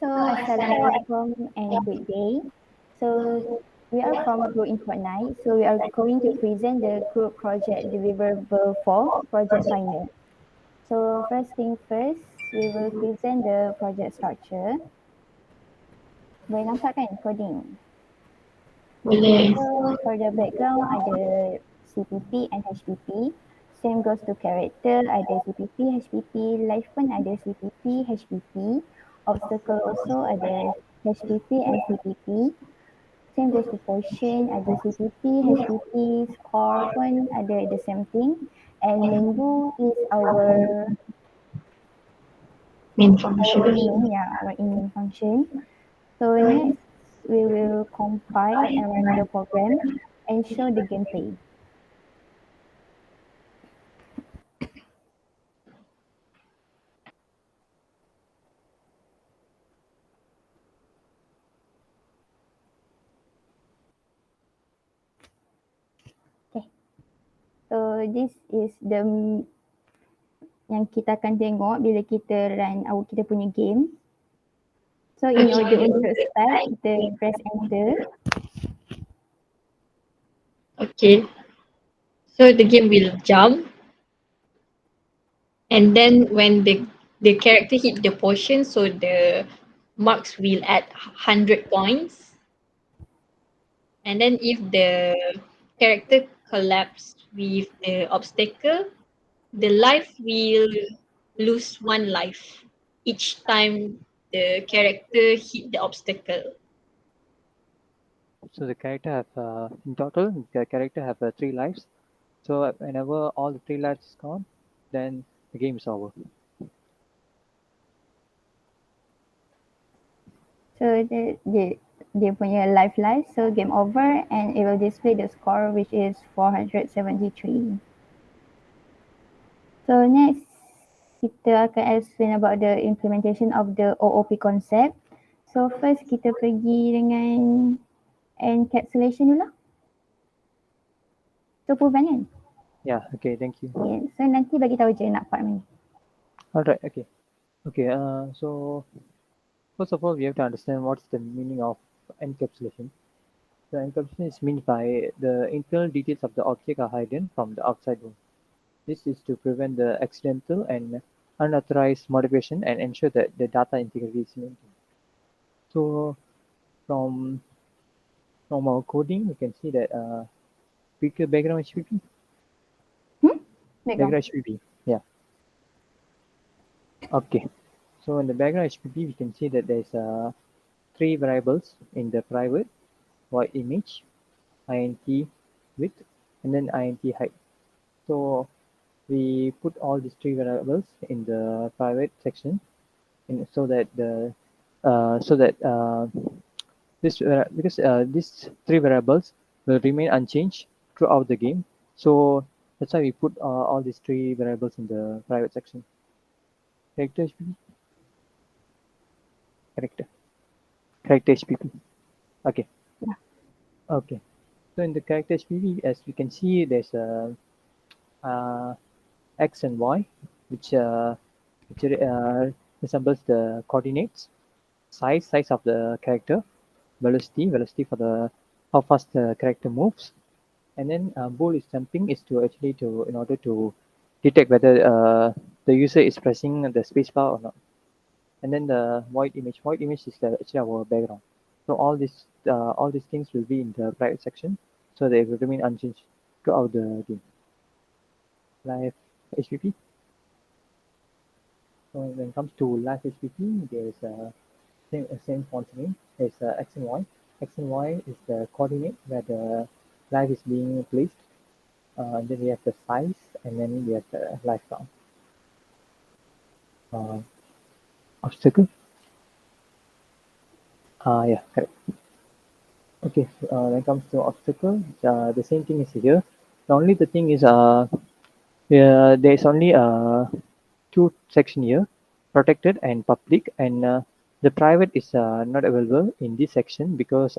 So, Assalamualaikum and good day. So, we are from Grow in Fortnite. So, we are going to present the group project deliverable for Project Final. So, first thing first, we will present the project structure. Boleh nampak kan coding? Boleh. So, for the background ada CPP and HPP. Same goes to character, ada CPP, HPP. Life pun ada CPP, HPP. Obstacle also ada HPP and CPP. Same goes to portion, ada CPP, HPP. Score pun ada the same thing. And minggu is our Main function. our in-main function. So next, we will compile and run the program and show the gameplay. Okay. So this is the yang kita akan tengok bila kita run kita punya game. So in order untuk start, kita press enter. Okay. So the game will jump. And then when the character hit the portion, so the marks will add 100 points. And then if the character collapse with the obstacle, the life will lose 1 life each time the character hit the obstacle. So the character have in total the character have 3 lives. So whenever all the 3 lives is gone, then the game is over. So dia punya life, so game over and it will display the score which is 473. So next, kita akan explain about the implementation of the OOP concept. So first kita pergi dengan encapsulation dulu. So puven kan? Yeah, okay, thank you. Yeah. So nanti bagi tahu je nak part mana. Alright, okay. Okay, so first of all, we have to understand what's the meaning of encapsulation. The encapsulation is meant by the internal details of the object are hidden from the outside world. This is to prevent the accidental and unauthorized modification and ensure that the data integrity is maintained. So from our coding, we can see that background HPP. Background HPP, yeah. Okay, so in the background HPP, we can see that there's 3 variables in the private: void image, int width, and then int height. So we put all these 3 variables in the private section, so that because these 3 variables will remain unchanged throughout the game. So that's why we put all these 3 variables in the private section. Character HPP. Character HPP. Okay. Yeah. Okay. So in the character HPP, as we can see, there's a X and Y, which resembles the coordinates, size of the character, velocity for the how fast the character moves, and then bool is jumping is in order to detect whether the user is pressing the spacebar or not. And then the void image is actually our background. So all these things will be in the private section, so they will remain unchanged throughout the game. Live HPP. So when it comes to live HPP, there is a same concept. There's X and Y. X and Y is the coordinate where the live is being placed. Then we have the size, and then we have the life count. Obstacle. Yeah, correct. Okay, so, when it comes to obstacle, the same thing is here. The only the thing is there is only 2 section here, protected and public, and the private is not available in this section because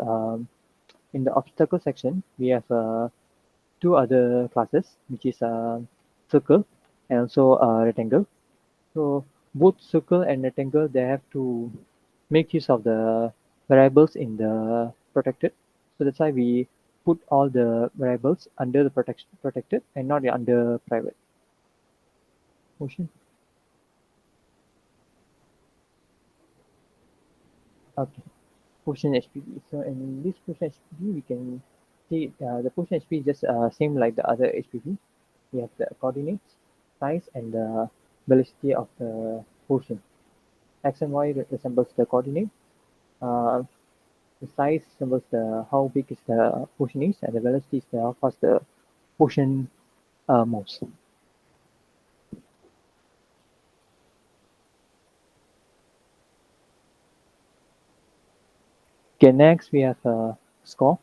in the obstacle section we have 2 other classes, which is circle and also rectangle. So both circle and rectangle, they have to make use of the variables in the protected. So that's why we put all the variables under the protected and not under private. Motion. Okay. Portion HPV. So in this portion HPV, we can see the portion HPV is just same like the other HPV. We have the coordinates, size, and the velocity of the portion. X and Y resembles the coordinate. Uh, the size resembles the how big is the portion is, and the velocity is the how fast the portion moves. Okay, next we have score.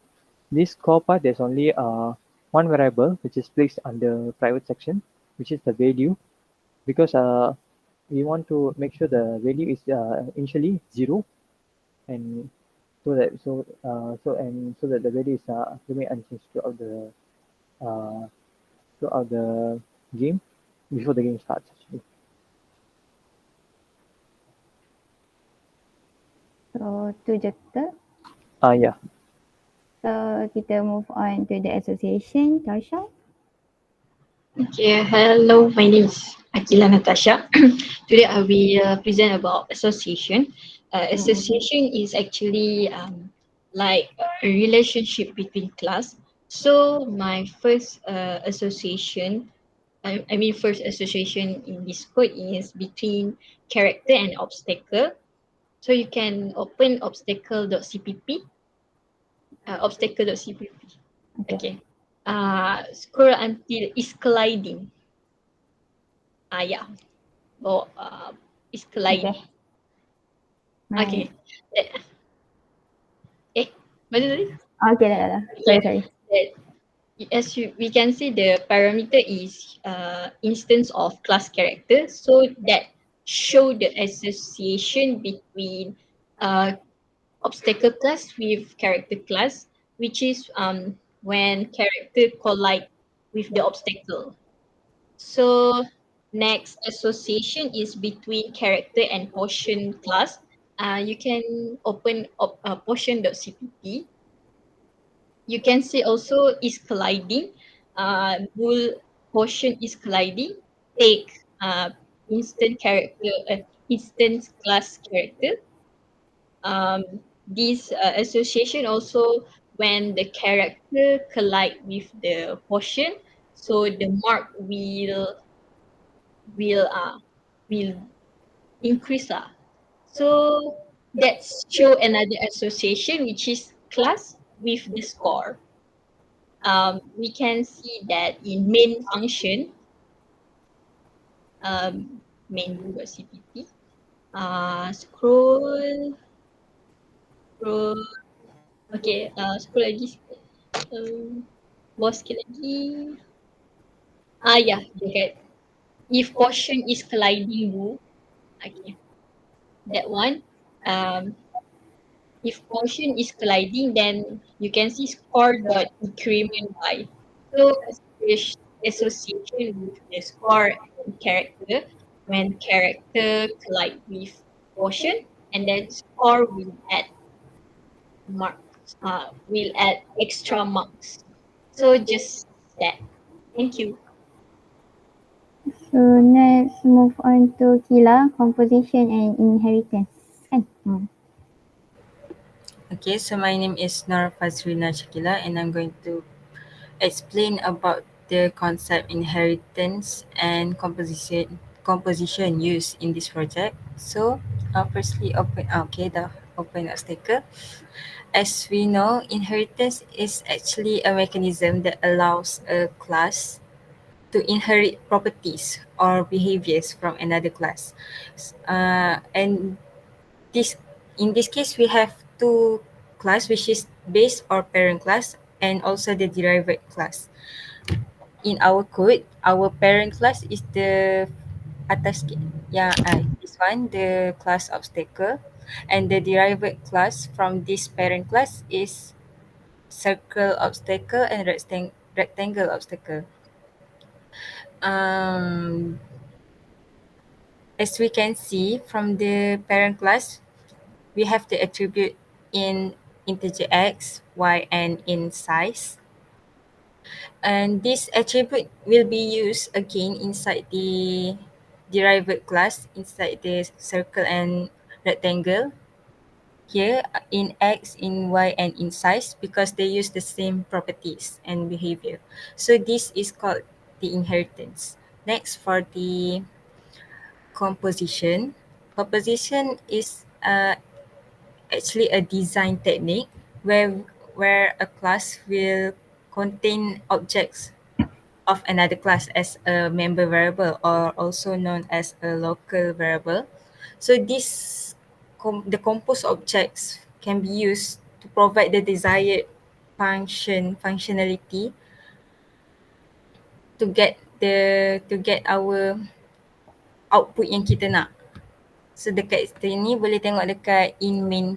This score part, there's only one variable which is placed under private section, which is the value, because we want to make sure the value is initially 0, and so that the value is remain unchanged uh, throughout the game before the game starts actually. So tu je ke? Yeah. So kita move on to the association. Tasha? Okay, hello, my name is Akila Natasha. Today I will present about association. Association is actually like a relationship between class. So my first association, I mean first association in this code is between character and obstacle. So you can open obstacle.cpp, obstacle.cpp. Okay. Okay. Scroll until is colliding. Yeah. Oh, it's Okay. colliding. Nice. Okay. Eh, what is it? Okay, dah. Sorry, Okay. sorry. That- we can see the parameter is instance of class character, so that show the association between uh, obstacle class with character class, which is when character collide with the obstacle. So next association is between character and portion class. You can open portion.cpp. You can see also is colliding. Bool portion is colliding. Take instant character, instance class character. Um, this association also when the character collide with the portion, so the mark will uh will increase lah. So that's show another association which is class with the score. We can see that in main function, main.cpp. Scroll. Okay, scroll lagi sikit. Bawah sikit lagi. Yeah, dekat. If portion is colliding rule, okay, that one. Um, if portion is colliding, then you can see score dot increment by. So association with the score and character when character collide with portion, and then score will add marks. Will add extra marks. So just that. Thank you. So next move on to Kila, composition and inheritance. Kan? Okay, so my name is Nor Fazrina Shakila, and I'm going to explain about the concept inheritance and composition used in this project. So, firstly, the open obstacle. As we know, inheritance is actually a mechanism that allows a class to inherit properties or behaviors from another class. And this in this case we have two class, which is base or parent class, and also the derived class. In our code, our parent class is the atas this one, the class obstacle, and the derived class from this parent class is circle obstacle and rectangle obstacle. As we can see from the parent class, we have the attribute in integer x, y, and in size. And this attribute will be used again inside the derived class, inside the circle and rectangle. Here in x, in y, and in size, because they use the same properties and behavior. So this is called the inheritance. Next, for the composition. Composition is actually a design technique where a class will contain objects of another class as a member variable, or also known as a local variable. So the composed objects can be used to provide the desired functionality to get our output yang kita nak. So dekat sini boleh tengok dekat in main,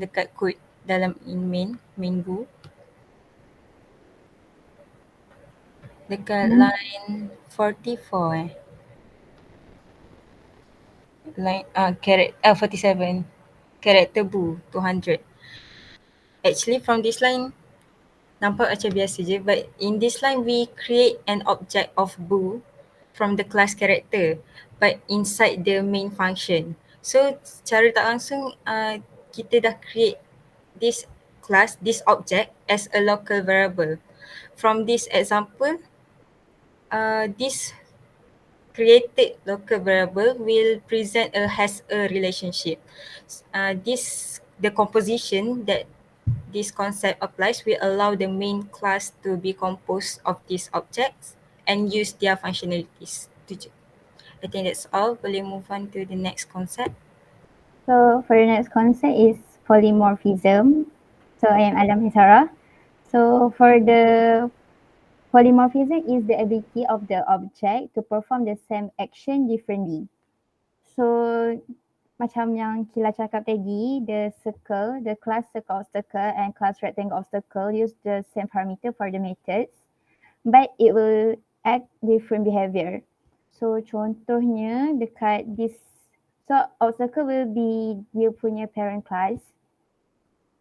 dekat code dalam in main go. Dekat line 44 line 47 character boo 200. Actually from this line nampak macam biasa je, but in this line we create an object of boo from the class character but inside the main function. So secara tak langsung kita dah create this class, this object as a local variable. From this example, this created local variable will present has a relationship. The composition that this concept applies will allow the main class to be composed of these objects and use their functionalities. I think that's all. Boleh move on to the next concept. So for the next concept is polymorphism. So I am Adam Hisara. So for the polymorphism is the ability of the object to perform the same action differently. So macam yang Kila cakap tadi, the circle, the class circle obstacle and class rectangle obstacle use the same parameter for the methods, but it will act different behavior. So contohnya dekat this, so obstacle will be dia punya parent class.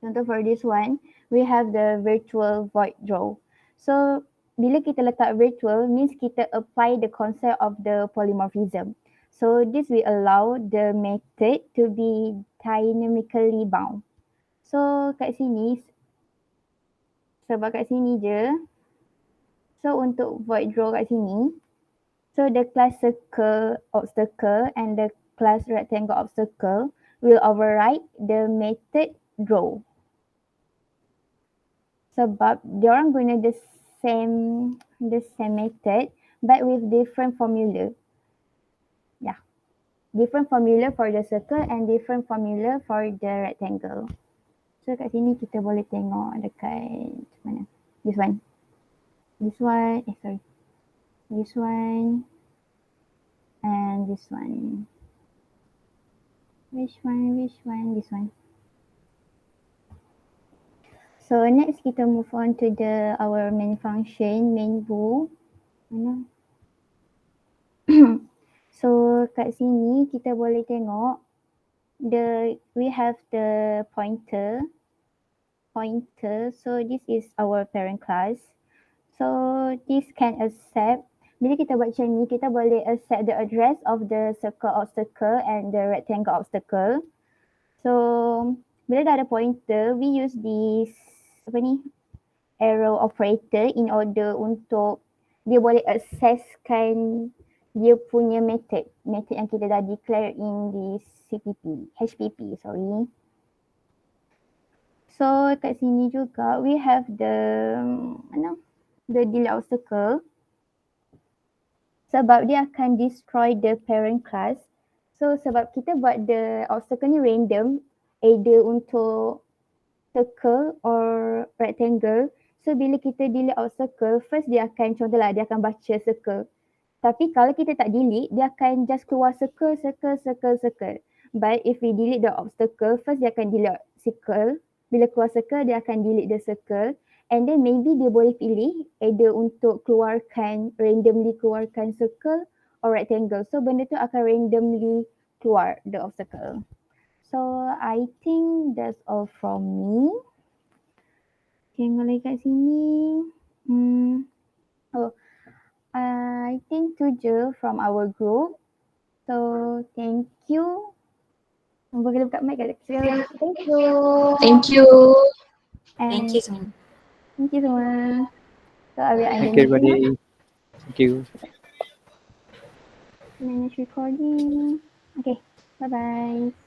Contoh for this one, we have the virtual void draw. So bila kita letak virtual means kita apply the concept of the polymorphism. So this will allow the method to be dynamically bound. So kat sini, sebab kat sini je, so untuk void draw kat sini, so the class circle obstacle and the class rectangle obstacle will override the method draw. Sebab diorang guna the same method but with different formula. Yeah. Different formula for the circle and different formula for the rectangle. So kat sini kita boleh tengok dekat mana? This one. This one, sorry. This one and this one. Which one? This one. So next kita move on to our main function, main bool. Mana? So kat sini kita boleh tengok we have the pointer. So this is our parent class. So this can accept, bila kita buat macam ni, kita boleh accept the address of the circle obstacle and the rectangle obstacle. So bila dah ada pointer, we use this arrow operator in order untuk dia boleh accesskan dia punya method yang kita dah declare in this HPP. So kat sini juga we have the delete obstacle, sebab dia akan destroy the parent class. So sebab kita buat the obstacle ni random, either untuk circle or rectangle. So bila kita delete obstacle, first dia akan, contohlah dia akan baca circle. Tapi kalau kita tak delete, dia akan just keluar circle. But if we delete the obstacle, first dia akan delete circle. Bila keluar circle, dia akan delete the circle. And then maybe dia boleh pilih either untuk randomly keluarkan circle or rectangle. So benda tu akan randomly keluar the obstacle. So I think that's all from me. Tengok lagi kat sini. Oh, I think tu je from our group. So thank you. Boleh buka mic kat sekali lagi. Thank you. Thank you. Thank And you semua. thank you semua. So I will end Thank the you, meeting now. everybody. Thank you. Manage recording. Okay. Bye bye.